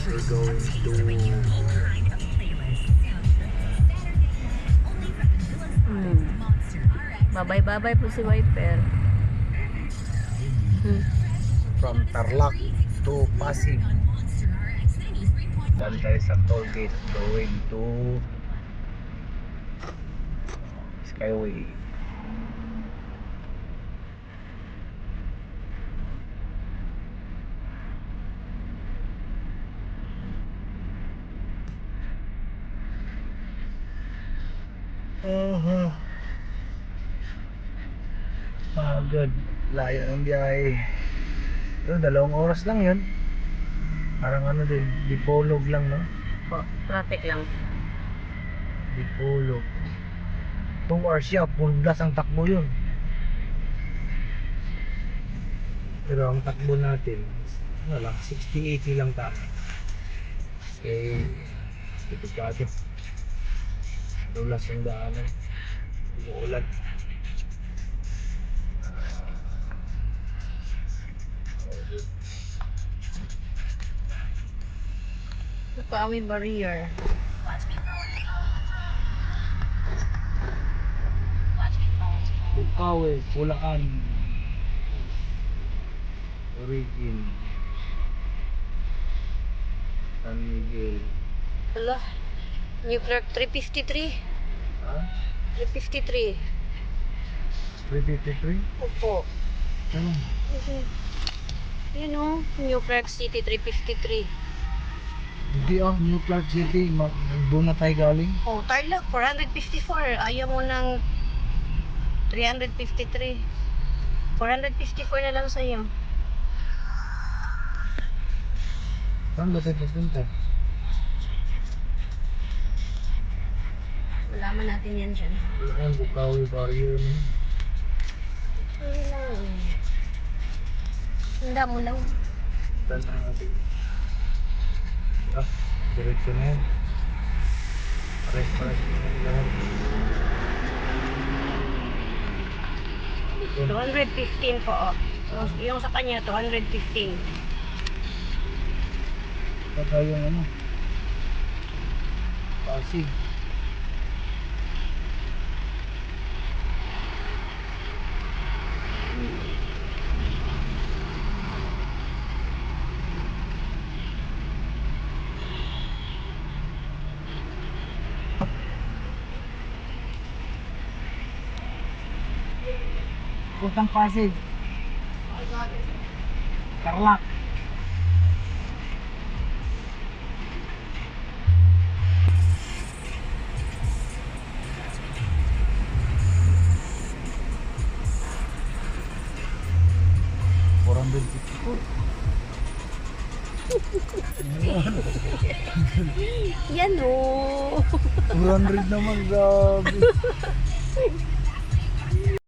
We're going to Babay-babay po si Wiper. from Tarlac to Pasig. Dali tayo sa toll gate going to Skyway. Pagod. Layo ng biyahe. Pero 2 oras lang yun. Parang ano din, Dipolog lang, no? Po, traffic lang. Dipolog. 2 hours siya, full blast ang takbo yun. Pero ang takbo natin, wala, 60-80 lang tama. Eh, delikado. Dulas ang daanan. Umuulan. Paawi barrier. Bukaw eh, Pulaan. Origin. San Miguel. Wala. New Clark 353. Ha? 353. 353? Opo. Ano? Yan o. New Clark City 353. Hindi New Clark City. Doon na tayo galing. Oh, Tarlac 454. Ayaw mo ng 353. 454 na lang sa'yo. Saan ba tayo pupunta? Malaman natin yan dyan. Ayan, Bukawi Barrio. Ano lang. Handa mo lang. Saan na natin? Direksyon na yan. Pares-pares na yan lahat. 215 po. Yung sa kanya, 215. Pa tayong ano? Pasig. Puntang Pasig. Tarlac. Yan o. 200 naman, grabe.